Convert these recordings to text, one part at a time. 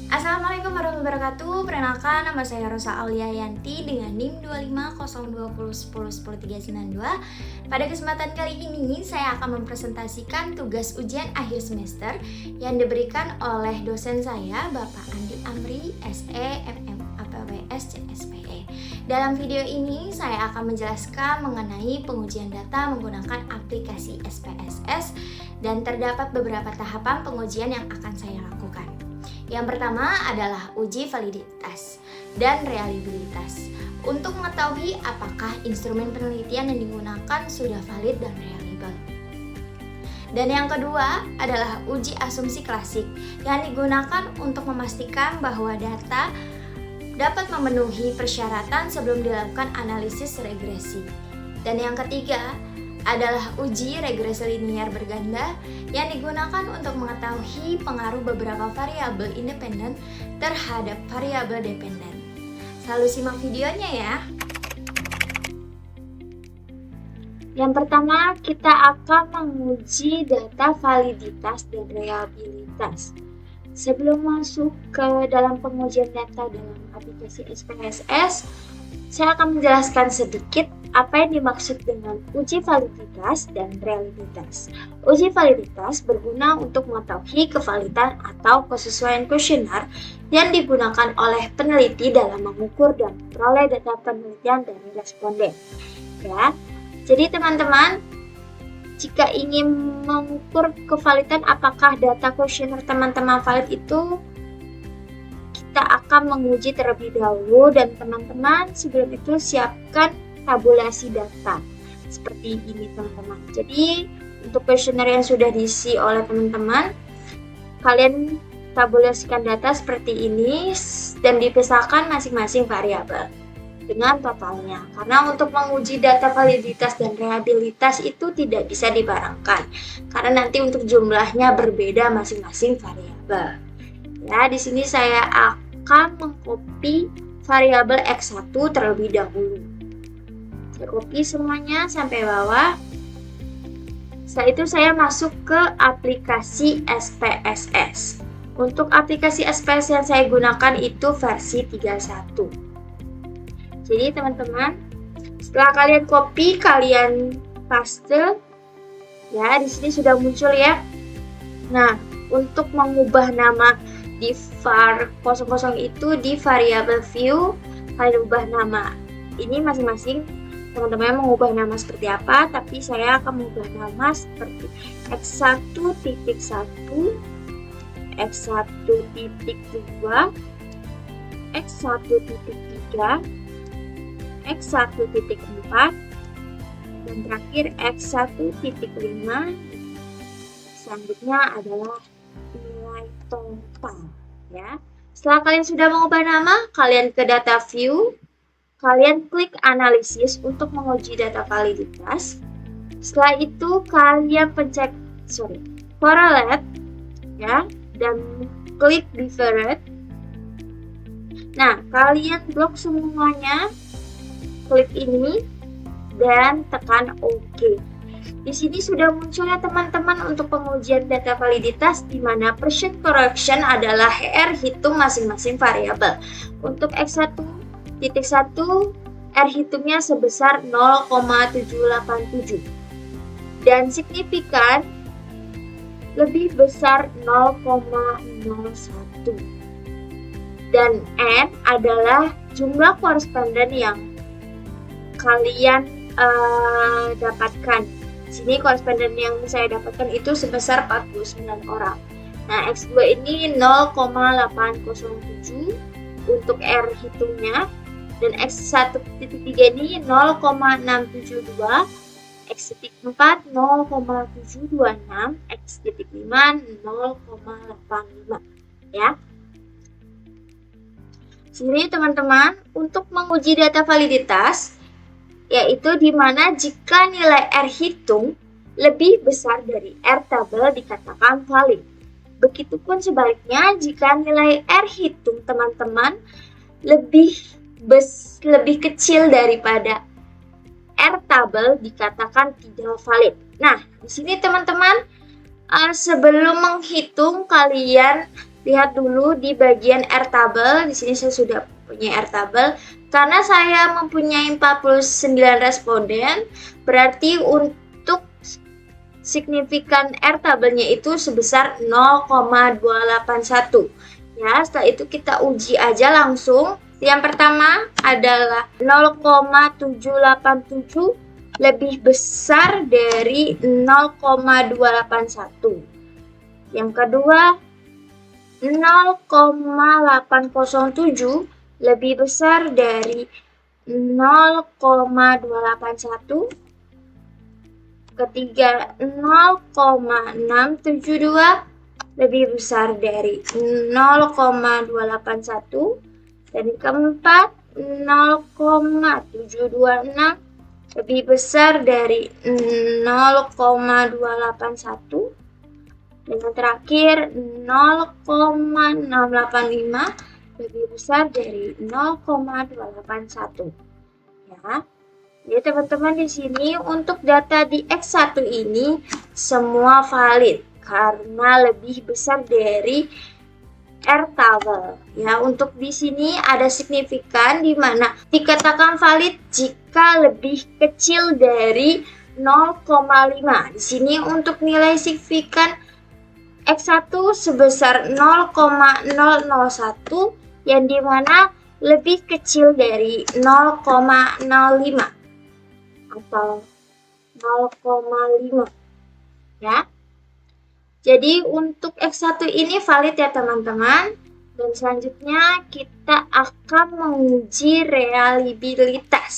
Assalamualaikum warahmatullahi wabarakatuh. Perkenalkan, nama saya Rosa Aulia Yanti dengan NIM 250201010392. Pada kesempatan kali ini, saya akan mempresentasikan tugas ujian akhir semester yang diberikan oleh dosen saya, Bapak Andi Amri, SE, MM, APWS, CSPE. Dalam video ini, saya akan menjelaskan mengenai pengujian data menggunakan aplikasi SPSS dan terdapat beberapa tahapan pengujian yang akan saya lakukan. Yang pertama adalah uji validitas dan reliabilitas untuk mengetahui apakah instrumen penelitian yang digunakan sudah valid dan reliable. Dan yang kedua adalah uji asumsi klasik yang digunakan untuk memastikan bahwa data dapat memenuhi persyaratan sebelum dilakukan analisis regresi. Dan yang ketiga adalah uji regresi linear berganda yang digunakan untuk mengetahui pengaruh beberapa variabel independen terhadap variabel dependen. Selalu simak videonya ya. Yang pertama, kita akan menguji data validitas dan reliabilitas. Sebelum masuk ke dalam pengujian data dalam aplikasi SPSS, saya akan menjelaskan sedikit apa yang dimaksud dengan uji validitas dan reliabilitas. Uji validitas berguna untuk mengetahui kevalidan atau kesesuaian kuesioner yang digunakan oleh peneliti dalam mengukur dan memperoleh data penelitian dari responden. Ya, jadi teman-teman, jika ingin mengukur kevalidan apakah data kuesioner teman-teman valid itu, kita akan menguji terlebih dahulu, dan teman-teman sebelum itu siapkan tabulasi data seperti ini teman-teman. Jadi untuk kuesioner yang sudah diisi oleh teman-teman, kalian tabulasikan data seperti ini dan dipisahkan masing-masing variabel dengan totalnya. Karena untuk menguji data validitas dan reliabilitas itu tidak bisa dibarengkan, karena nanti untuk jumlahnya berbeda masing-masing variabel. Ya, di sini saya akan mengcopy variabel X1 terlebih dahulu. Saya copy semuanya sampai bawah. Setelah itu saya masuk ke aplikasi SPSS. Untuk aplikasi SPSS yang saya gunakan itu versi 31. Jadi teman-teman, setelah kalian copy, kalian paste. Ya, di sini sudah muncul ya. Nah, untuk mengubah nama di var 00 itu di variabel view, kalian ubah nama. Ini masing-masing teman-teman mengubah nama seperti apa, tapi saya akan mengubah nama seperti X1.1, X1.2, X1.3, X1.4, dan terakhir X1.5. Selanjutnya adalah nilai total ya. Setelah kalian sudah mengubah nama, kalian ke data view, kalian klik analisis untuk menguji data validitas. Setelah itu kalian pencet correlate ya, dan klik different. Nah, kalian blok semuanya, klik ini dan tekan OK. Di sini sudah muncul ya teman-teman untuk pengujian data validitas, di mana percent correction adalah R hitung masing-masing variabel. Untuk X1.1 R hitungnya sebesar 0,787 dan signifikan lebih besar 0,01, dan N adalah jumlah koresponden yang kalian dapatkan. Di sini koresponden yang saya dapatkan itu sebesar 49 orang. Nah, X2 ini 0,807 untuk R hitungnya, dan X1.3 ini 0,672, X.4 0,726, X.5 0,85 ya. Sini teman-teman, untuk menguji data validitas, yaitu di mana jika nilai R hitung lebih besar dari R tabel dikatakan valid. Begitupun sebaliknya, jika nilai R hitung teman-teman lebih kecil daripada R tabel dikatakan tidak valid. Nah, di sini teman-teman, sebelum menghitung kalian lihat dulu di bagian airtable. Di sini saya sudah punya airtable. Karena saya mempunyai 49 responden, berarti untuk signifikan airtable-nya itu sebesar 0,281. Ya, setelah itu kita uji aja langsung. Yang pertama adalah 0,787 lebih besar dari 0,281. Yang kedua, 0,807 lebih besar dari 0,281. Ketiga, 0,672 lebih besar dari 0,281. Dan keempat, 0,726 lebih besar dari 0,281. Dan yang terakhir, 0,685 lebih besar dari 0,281. Ya. Jadi teman-teman di sini untuk data di X1 ini semua valid karena lebih besar dari airtable. Ya, untuk di sini ada signifikan di mana dikatakan valid jika lebih kecil dari 0,5. Di sini untuk nilai signifikan X1 sebesar 0,001 yang dimana lebih kecil dari 0,05 atau 0,5 ya. Jadi untuk X1 ini valid ya teman-teman. Dan selanjutnya kita akan menguji reliabilitas.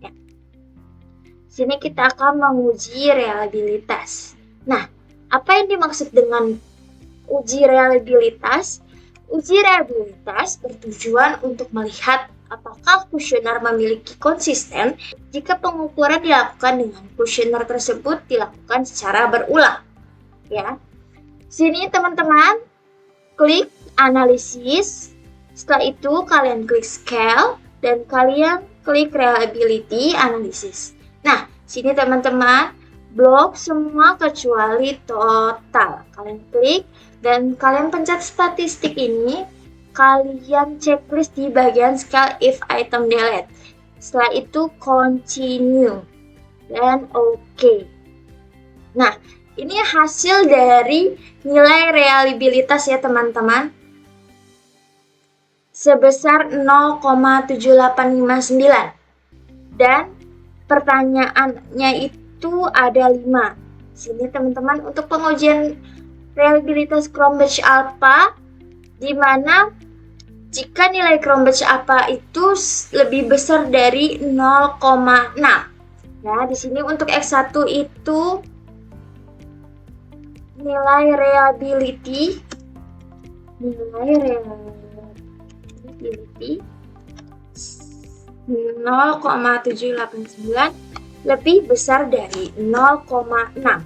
Ya. Sini kita akan menguji reliabilitas. Nah, apa yang dimaksud dengan uji reliabilitas? Uji reliabilitas bertujuan untuk melihat apakah kuesioner memiliki konsisten jika pengukuran dilakukan dengan kuesioner tersebut dilakukan secara berulang. Ya, sini teman-teman klik analisis. Setelah itu kalian klik scale dan kalian klik reliability analysis. Nah, sini teman-teman blok semua kecuali total. Kalian klik dan kalian pencet statistik ini. Kalian checklist di bagian scale if item delete. Setelah itu continue dan oke. Nah, ini hasil dari nilai reliabilitas ya teman-teman. Sebesar 0,7859. Dan pertanyaannya itu ada 5. Sini teman-teman untuk pengujian reliabilitas Cronbach Alpha, di mana jika nilai Cronbach Alpha itu lebih besar dari 0,6. Ya, di sini untuk X1 itu nilai reliability 0,789 lebih besar dari 0,6.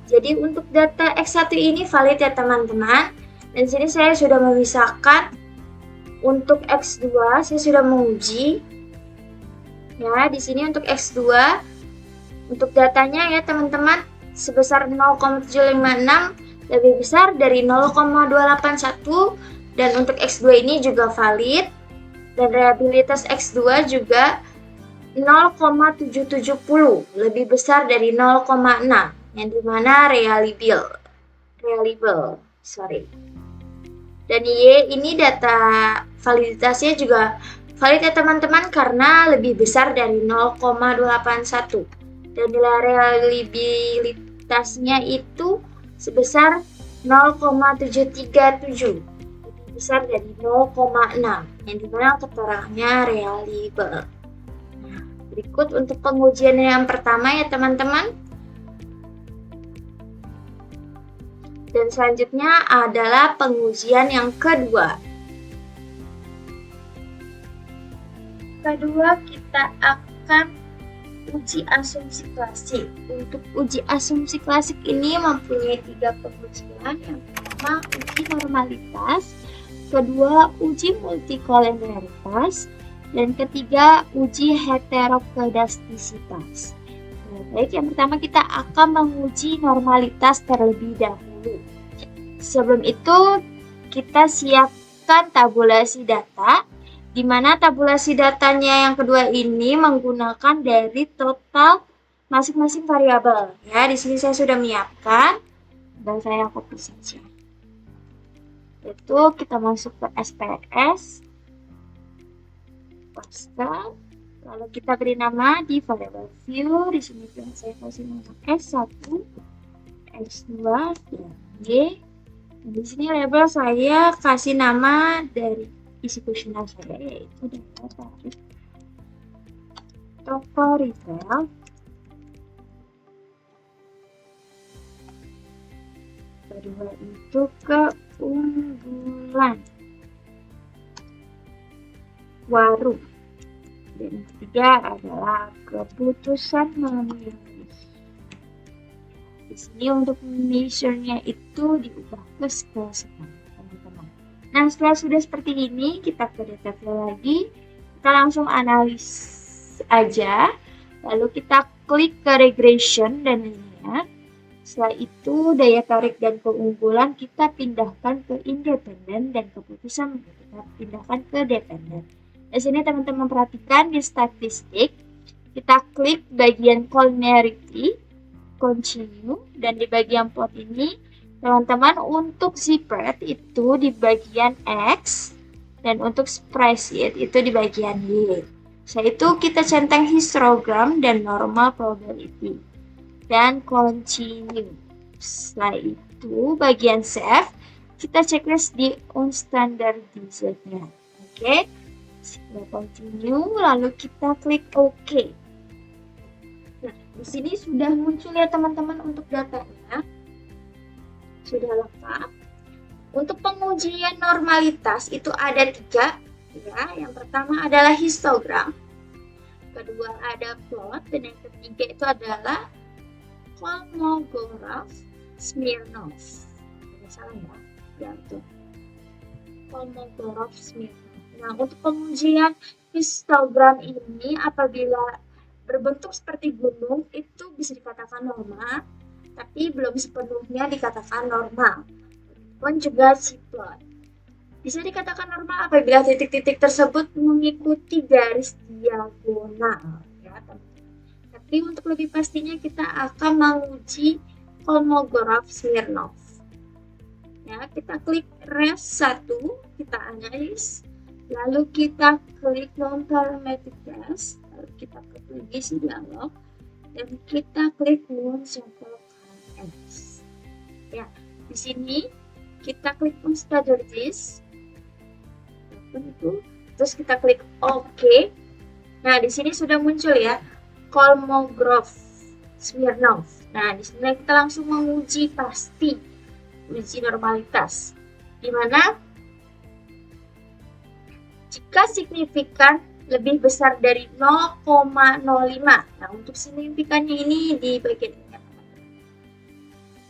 Jadi untuk data X1 ini valid ya teman-teman. Dan sini saya sudah memisahkan untuk X2, saya sudah menguji. Ya, di sini untuk X2 untuk datanya ya teman-teman sebesar 0,756 lebih besar dari 0,281 dan untuk X2 ini juga valid dan reliabilitas X2 juga 0,770 lebih besar dari 0,6 yang dimana reliable. Dan Y ini data validitasnya juga valid ya teman-teman karena lebih besar dari 0,281 dan nilai reliabilitasnya itu sebesar 0,737 lebih besar dari 0,6 yang dimana keterangannya reliable. Nah, berikut untuk pengujian yang pertama ya teman-teman. Dan selanjutnya adalah pengujian yang kedua. Kedua, kita akan uji asumsi klasik. Untuk uji asumsi klasik ini mempunyai 3 pengujian. Yang pertama, uji normalitas. Kedua, uji multikolenialitas. Dan ketiga, uji heterokedastisitas. Baik, yang pertama kita akan menguji normalitas terlebih dahulu. Sebelum itu kita siapkan tabulasi data, di mana tabulasi datanya yang kedua ini menggunakan dari total masing-masing variabel. Ya, di sini saya sudah menyiapkan dan saya copy saja. Itu kita masuk ke SPSS, paste, lalu kita beri nama di variable view. Di sini saya kasih nama S1, S2, dan Y. Dan di sini label saya kasih nama dari isi kuesioner saya, yaitu data tarif toko retail. Kedua itu keunggulan warung. Dan yang ketiga adalah keputusan memilih. Di sini untuk measure-nya itu diubah ke scale teman-teman. Nah, setelah sudah seperti ini, kita ke data flow lagi. Kita langsung analis aja. Lalu kita klik ke regression dan linear. Setelah itu, daya tarik dan keunggulan kita pindahkan ke independen dan keputusan kita pindahkan ke dependen. Di sini teman-teman perhatikan di statistik, kita klik bagian collinearity, continue, dan di bagian plot ini, teman-teman untuk spread itu di bagian X, dan untuk spreadsheet itu di bagian Y. Setelah itu kita centang histogram dan normal probability. Dan continue. Setelah itu bagian save, kita checklist di unstandardized-nya. Oke. Setelah continue, lalu kita klik OK. Nah, di sini sudah muncul ya teman-teman untuk datanya. Sudah lengkap. Untuk pengujian normalitas itu ada 3. Ya, yang pertama adalah histogram. Kedua ada plot, dan yang ketiga itu adalah Kolmogorov-Smirnov. Tidak salah ya, itu Kolmogorov-Smirnov. Nah, untuk pengujian histogram ini apabila berbentuk seperti gunung itu bisa dikatakan normal, tapi belum sepenuhnya dikatakan normal. Pun juga plot bisa dikatakan normal apabila titik-titik tersebut mengikuti garis diagonal. Ya, teman-teman. Tapi untuk lebih pastinya kita akan menguji Kolmogorov-Smirnov. Ya, kita klik res 1, kita analis, lalu kita klik non-parametric test, lalu kita klik lagi si dialog, dan kita klik non-sample KS. Ya, di sini kita klik unstandardized, terus kita klik OK. Nah, di sini sudah muncul ya Kolmogorov-Smirnov. Nah, di sini kita langsung menguji pasti, uji normalitas, di mana jika signifikan lebih besar dari 0,05. Nah, untuk signifikannya ini di bagian ini.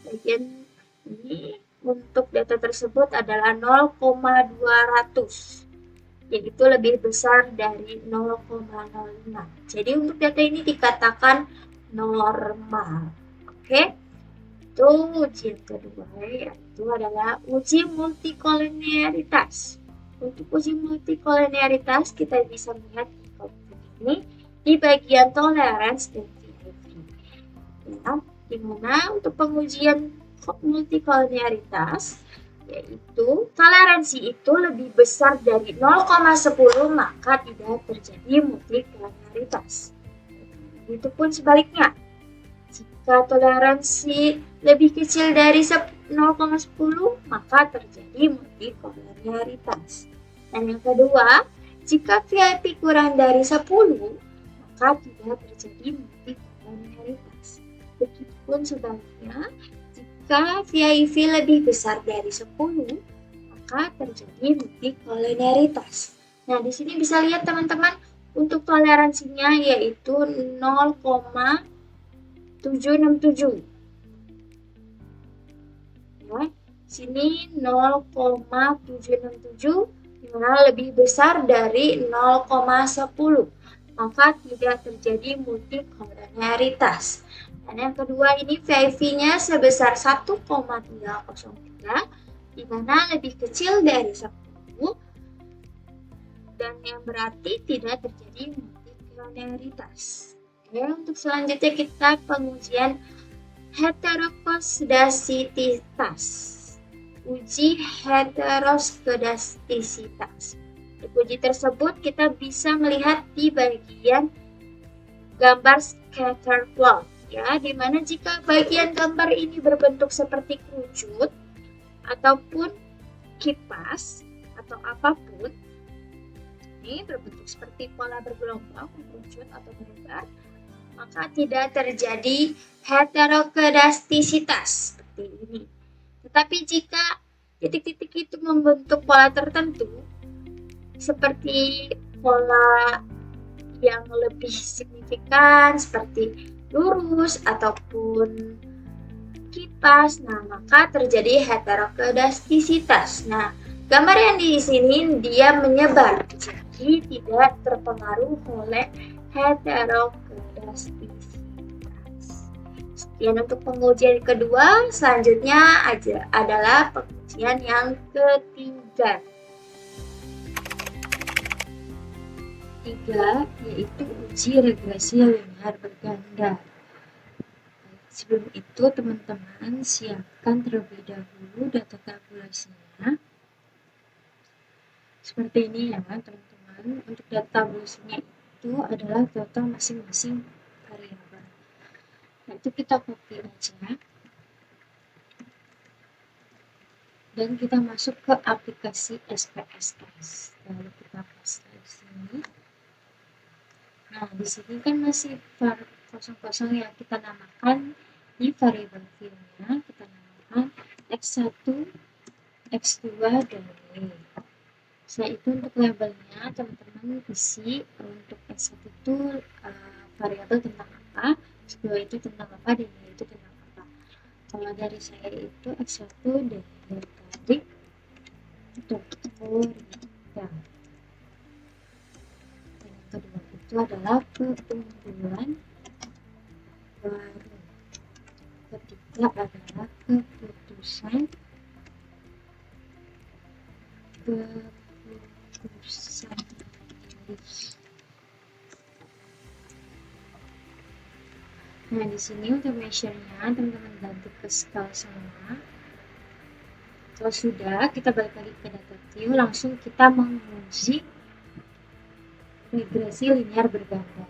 Bagian ini untuk data tersebut adalah 0,200. Yaitu lebih besar dari 0,05. Jadi untuk data ini dikatakan normal. Oke? Itu ujian kedua, yaitu adalah uji multikolinearitas. Untuk uji multikolinearitas kita bisa melihat di komputer ini di bagian tolerance dan behavior. Ya, di mana untuk pengujian multikolinearitas yaitu toleransi itu lebih besar dari 0,10 maka tidak terjadi multikolinearitas. Itu pun sebaliknya. Jika toleransi lebih kecil dari 0,10 maka terjadi multikolinearitas. Dan yang kedua, jika VIP kurang dari 10 maka tidak terjadi multikolinearitas. Begitupun sebaliknya, jika VIV lebih besar dari 10, maka terjadi multikolinearitas. Nah, di sini bisa lihat teman-teman, untuk toleransinya yaitu 0,767. Ya, sini 0,767 dimana lebih besar dari 0,10, maka tidak terjadi multikolinearitas. Dan yang kedua ini VIV-nya sebesar 1,303 di mana lebih kecil dari 10 dan yang berarti tidak terjadi multilinearitas. Oke, untuk selanjutnya kita pengujian heteroskedastisitas. Uji heteroskedastisitas. Di uji tersebut kita bisa melihat di bagian gambar scatter plot, ya, di mana jika bagian gambar ini berbentuk seperti kerucut ataupun kipas atau apapun, ini berbentuk seperti pola bergelombang, kerucut atau berlebar, maka tidak terjadi heteroskedastisitas seperti ini. Tetapi jika titik-titik itu membentuk pola tertentu, seperti pola yang lebih signifikan seperti lurus ataupun kipas, nah maka terjadi heteroskedastisitas. Nah, gambar yang di sini dia menyebar, jadi tidak terpengaruh oleh heteroskedastisitas. Sekian untuk pengujian kedua, selanjutnya adalah pengujian yang ketiga. Yaitu uji regresi linear berganda. Sebelum itu teman-teman siapkan terlebih dahulu data tabulasinya. Seperti ini ya teman-teman. Untuk data tabulasinya itu adalah data masing-masing variabel. Nah, itu kita copy aja. Dan kita masuk ke aplikasi SPSS. Lalu kita paste di sini. Nah, di sini kan masih kosong-kosong yang kita namakan di variabel field-nya. Kita namakan X1, X2, dan Y. Setelah itu untuk labelnya teman-teman isi untuk X1 itu variabel tentang apa, X2 itu tentang apa, dan Y itu tentang apa. Kalau dari saya itu X1 dan tarik doktorita. Dan yang kedua itu adalah keunggulan baru. Ketiga adalah keputusan Nah, di sini untuk measure-nya teman-teman ganti ke skala semua. Kalau sudah, kita balik lagi ke data view, langsung kita menguji regresi linear berganda.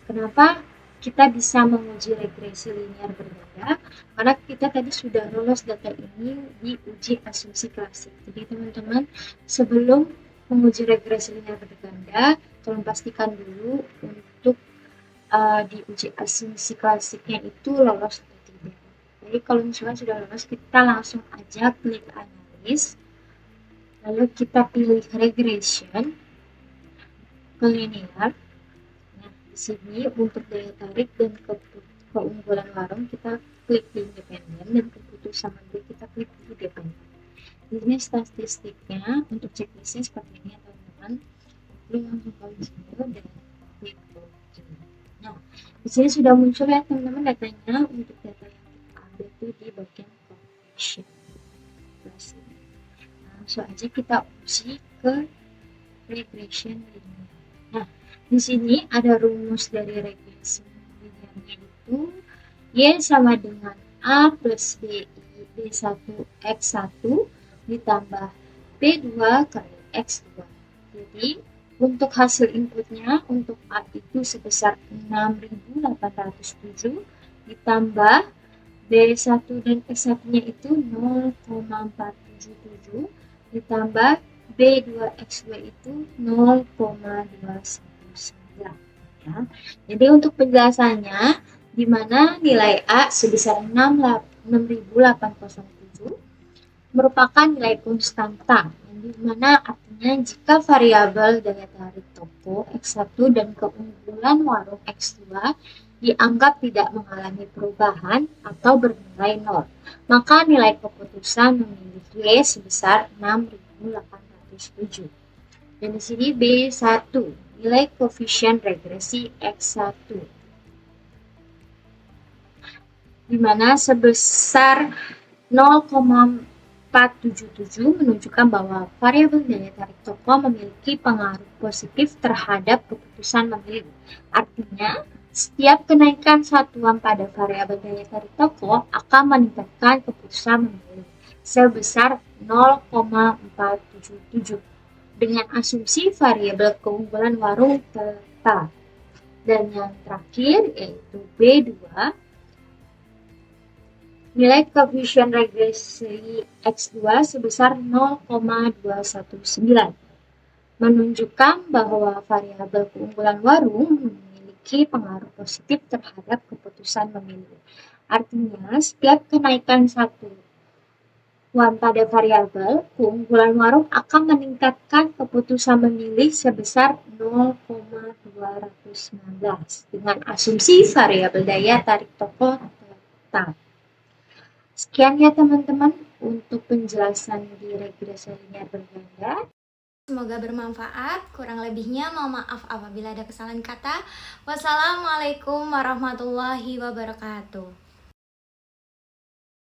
Kenapa kita bisa menguji regresi linear berganda? Karena kita tadi sudah lolos data ini di uji asumsi klasik. Jadi teman-teman, sebelum menguji regresi linear berganda, tolong pastikan dulu untuk di uji asumsi klasiknya itu lolos atau tidak. Jadi kalau misalnya sudah lolos, kita langsung aja klik analis, lalu kita pilih regression ke linear. Nah, di sini untuk daya tarik dan keunggulan warung kita klik di independen, dan keputusan mandiri kita klik di dependen. Di sini statistiknya untuk checklistnya seperti ini ya teman-teman. Lalu langsung klik sini dan klik OK. Nah, di sini sudah muncul ya teman-teman datanya. Untuk data yang kita ambil itu di bagian coefficient. Langsung aja kita uji ke regression linear. Nah, di sini ada rumus dari regresi linearnya itu Y sama dengan A plus B1 X1 ditambah B2 kali X2. Jadi untuk hasil inputnya untuk A itu sebesar 6.807 ditambah B1 dan X1 nya itu 0,477 ditambah B2X2 itu 0,219 ya. Jadi untuk penjelasannya di mana nilai A sebesar 6.807 merupakan nilai konstanta, di mana artinya jika variabel daya tarik toko X1 dan keunggulan warung X2 dianggap tidak mengalami perubahan atau bernilai 0, maka nilai keputusan memilih Y sebesar 6.807. Dan di sini B1, nilai koefisien regresi X1, di mana sebesar 0,477 477 menunjukkan bahwa variabel daya tarik toko memiliki pengaruh positif terhadap keputusan memilih. Artinya, setiap kenaikan satuan pada variabel daya tarik toko akan meningkatkan keputusan memilih sebesar 0,477 dengan asumsi variabel keunggulan warung tetap. Dan yang terakhir yaitu B2, nilai koefisien regresi X2 sebesar 0,219 menunjukkan bahwa variabel keunggulan warung memiliki pengaruh positif terhadap keputusan memilih. Artinya, setiap kenaikan satuan pada variabel keunggulan warung akan meningkatkan keputusan memilih sebesar 0,219 dengan asumsi variabel daya tarik toko tetap. Sekian ya teman-teman untuk penjelasan di regresi linear berganda. Semoga bermanfaat. Kurang lebihnya mohon maaf apabila ada kesalahan kata. Wassalamualaikum warahmatullahi wabarakatuh.